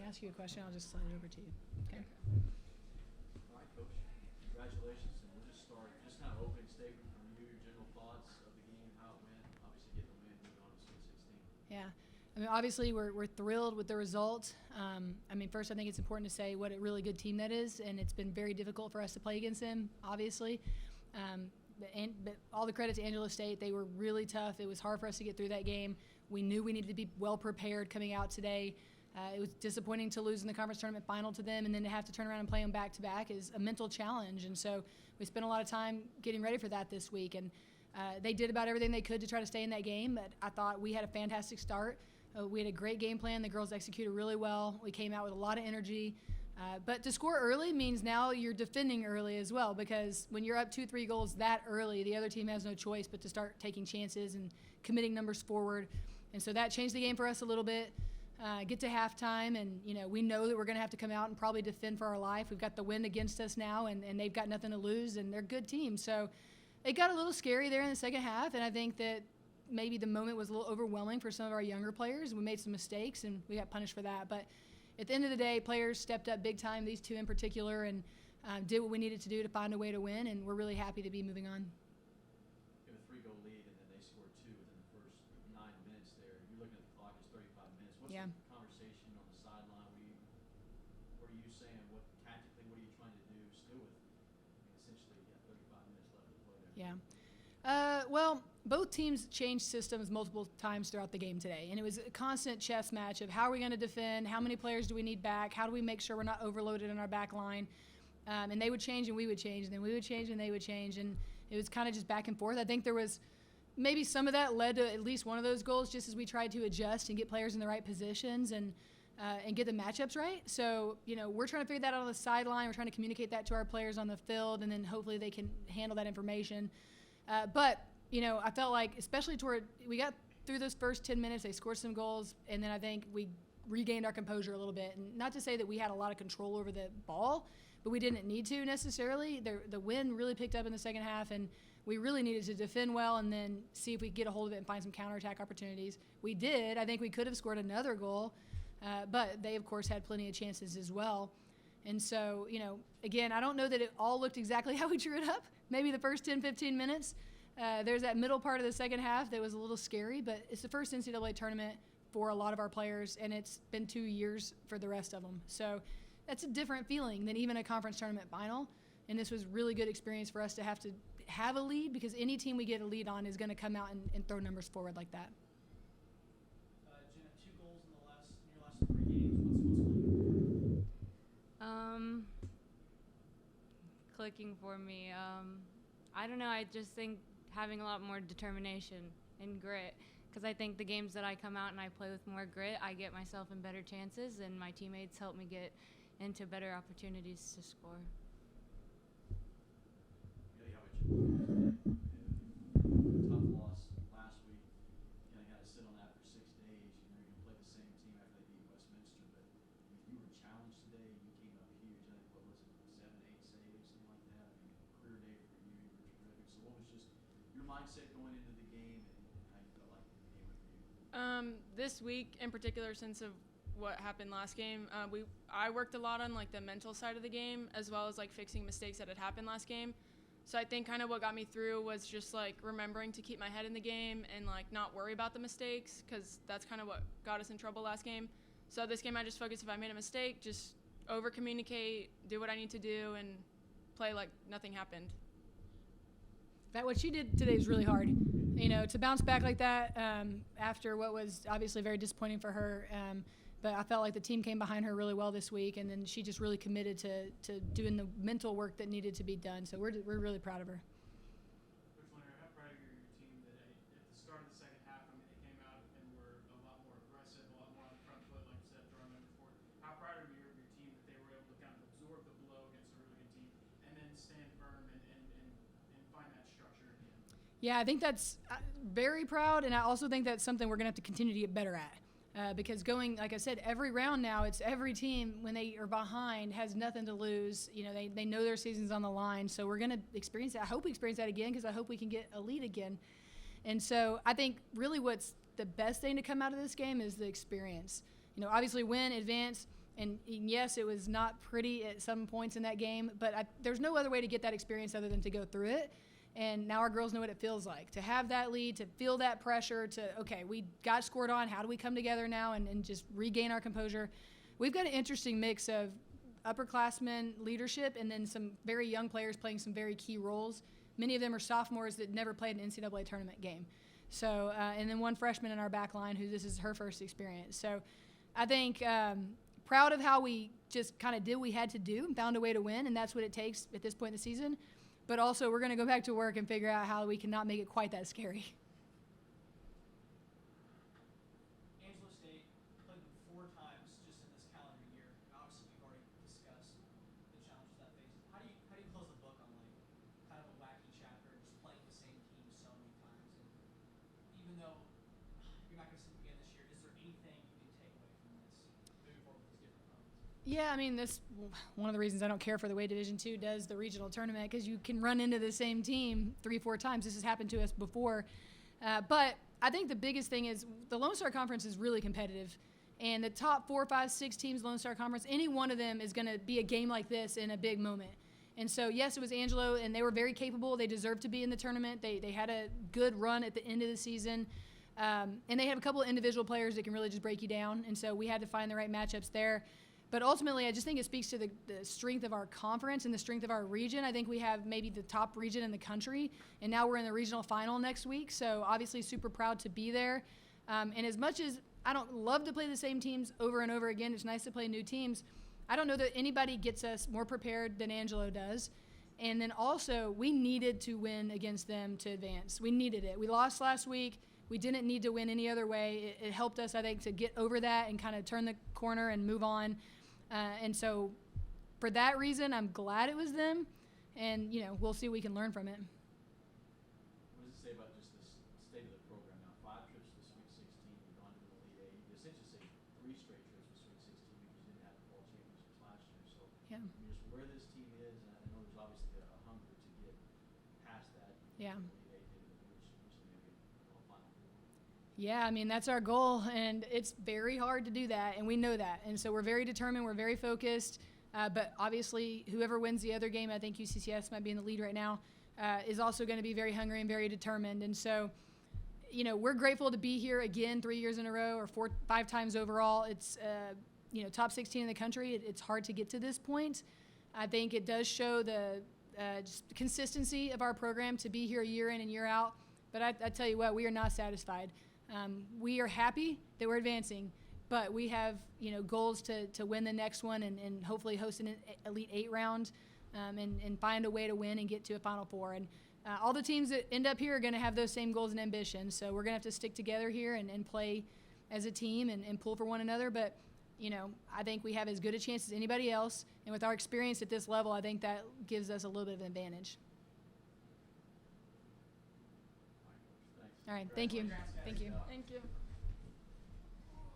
ask you a question, I'll just slide it over to you. Okay. All right, Coach. Congratulations, and we'll just start. Just kind of opening statement from you, your general thoughts of the game, how it went. Obviously, getting the win, moving on to Sweet 16. Yeah. I mean, obviously, we're thrilled with the result. I mean, first, I think it's important to say what a really good team that is, and it's been very difficult for us to play against them, obviously. But all the credit to Angelo State. They were really tough. It was hard for us to get through that game. We knew we needed to be well prepared coming out today. It was disappointing to lose in the conference tournament final to them, and then to have to turn around and play them back-to-back is a mental challenge. And so we spent a lot of time getting ready for that this week. And they did about everything they could to try to stay in that game, but I thought we had a fantastic start. We had a great game plan. The girls executed really well. We came out with a lot of energy. But to score early means now you're defending early as well, because when you're up 2-3 goals that early, the other team has no choice but to start taking chances and committing numbers forward. And so that changed the game for us a little bit. Get to halftime, and we know that we're going to have to come out and probably defend for our life. We've got the wind against us now, and they've got nothing to lose, and they're a good team. So it got a little scary there in the second half, and I think that maybe the moment was a little overwhelming for some of our younger players. We made some mistakes, and we got punished for that. But at the end of the day, players stepped up big time, these two in particular, and did what we needed to do to find a way to win, and we're really happy to be moving on. You have a 3-goal lead, and then they scored 2 within the first 9 minutes there. You're looking at the clock, it's 35 minutes. What's the conversation on the sideline? What are you saying? What are you trying to do still with, essentially, you got 35 minutes left to play there? Yeah. Well, both teams changed systems multiple times throughout the game today, and it was a constant chess match of how are we going to defend, how many players do we need back, how do we make sure we're not overloaded in our back line. And they would change and we would change, and then we would change and they would change, and it was kind of just back and forth. I think there was maybe some of that led to at least one of those goals, just as we tried to adjust and get players in the right positions and get the matchups right. So, we're trying to figure that out on the sideline. We're trying to communicate that to our players on the field, and then hopefully they can handle that information. But I felt like, especially we got through those first 10 minutes, they scored some goals, and then I think we regained our composure a little bit. And not to say that we had a lot of control over the ball, but we didn't need to necessarily. The wind really picked up in the second half, and we really needed to defend well and then see if we could get a hold of it and find some counterattack opportunities. We did. I think we could have scored another goal, but they, of course, had plenty of chances as well. And so, again, I don't know that it all looked exactly how we drew it up. Maybe the first 10, 15 minutes. There's that middle part of the second half that was a little scary, but it's the first NCAA tournament for a lot of our players, and it's been 2 years for the rest of them. So that's a different feeling than even a conference tournament final, and this was really good experience for us to have a lead, because any team we get a lead on is going to come out and throw numbers forward like that. Jenna, 2 goals in your last 3 games. What's clicking for me? I don't know. I just think having a lot more determination and grit, because I think the games that I come out and I play with more grit, I get myself in better chances, and my teammates help me get into better opportunities to score. Tough loss last week. You got to sit on that for 6 days. You're going to play the same team after they beat Westminster, but you were challenged today. You came up huge. I think, what was it, 7, 8 saves, something like that. I mean, career day for you. You were terrific. So what was just your mindset going into the game, and how you felt like the game went for you? This week in particular, since of what happened last game, I worked a lot on like the mental side of the game, as well as like fixing mistakes that had happened last game. So I think kind of what got me through was just like remembering to keep my head in the game and like not worry about the mistakes, because that's kind of what got us in trouble last game. So this game I just focused, if I made a mistake, just over communicate, do what I need to do, and play like nothing happened. That what she did today is really hard. To bounce back like that after what was obviously very disappointing for her. But I felt like the team came behind her really well this week, and then she just really committed to doing the mental work that needed to be done. So we're really proud of her. Coach Lenard, how proud of your team that at the start of the second half, they came out and were a lot more aggressive, a lot more on the front foot, like you said, throwing numbers forward. How proud of you of your team that they were able to kind of absorb the blow against a really good team and then stand firm and find that structure again? Yeah, I think that's very proud, and I also think that's something we're going to have to continue to get better at. Because going, like I said, every round now, it's every team when they are behind has nothing to lose. They know their season's on the line, so we're going to experience that. I hope we experience that again, because I hope we can get a lead again. And so I think really what's the best thing to come out of this game is the experience. Obviously win, advance, And yes, it was not pretty at some points in that game, but there's no other way to get that experience other than to go through it. And now our girls know what it feels like to have that lead, to feel that pressure, to, okay, we got scored on. How do we come together now and just regain our composure? We've got an interesting mix of upperclassmen leadership and then some very young players playing some very key roles. Many of them are sophomores that never played an NCAA tournament game. So, and then one freshman in our back line who this is her first experience. So I think proud of how we just kind of did what we had to do and found a way to win, and that's what it takes at this point in the season. But also we're going to go back to work and figure out how we can not make it quite that scary. Angelo State played them 4 times just in this calendar year. Obviously, we've already discussed the challenges that face. How do you close the book on like kind of a wacky chapter and just playing the same team so many times? And even though you're not going to see them again this year, is there anything you can take away from this moving forward with these different opponents? Yeah, I mean, this one of the reasons I don't care for the way Division II does the regional tournament, because you can run into the same team 3-4 times. This has happened to us before. But I think the biggest thing is the Lone Star Conference is really competitive. And the top 4, 5, 6 teams Lone Star Conference, any one of them is going to be a game like this in a big moment. And so, yes, it was Angelo, and they were very capable. They deserved to be in the tournament. They had a good run at the end of the season. And they have a couple of individual players that can really just break you down. And so we had to find the right matchups there. But ultimately, I just think it speaks to the strength of our conference and the strength of our region. I think we have maybe the top region in the country, and now we're in the regional final next week. So obviously super proud to be there. And as much as I don't love to play the same teams over and over again, it's nice to play new teams. I don't know that anybody gets us more prepared than Angelo does. And then also, we needed to win against them to advance. We needed it. We lost last week. We didn't need to win any other way. It helped us, I think, to get over that and kind of turn the corner and move on. And so for that reason, I'm glad it was them. And, you know, we'll see what we can learn from it. What does it say about just the state of the program now? 5 trips to Sweet 16, you've gone to the Elite 8. You essentially say 3 straight trips to Sweet 16 because you didn't have the fall championships last year. So, Yeah. I mean, just where this team is, and I know there's obviously a hunger to get past that. Yeah. Elite 8, which maybe a Final Four. Yeah, I mean, that's our goal, and it's very hard to do that, and we know that. And so we're very determined, we're very focused, but obviously whoever wins the other game, I think UCCS might be in the lead right now, is also going to be very hungry and very determined. And so, you know, we're grateful to be here again 3 years in a row or 4, 5 times overall. It's, you know, top 16 in the country. It's hard to get to this point. I think it does show the just consistency of our program to be here year in and year out. But I tell you what, we are not satisfied. We are happy that we're advancing, but we have, you know, goals to win the next one and hopefully host an Elite 8 round and find a way to win and get to a Final Four. And all the teams that end up here are going to have those same goals and ambitions. So we're going to have to stick together here and play as a team and pull for one another. But, you know, I think we have as good a chance as anybody else. And with our experience at this level, I think that gives us a little bit of an advantage. Thanks. All right, thank you. Congrats, guys. Thank you. Thank you.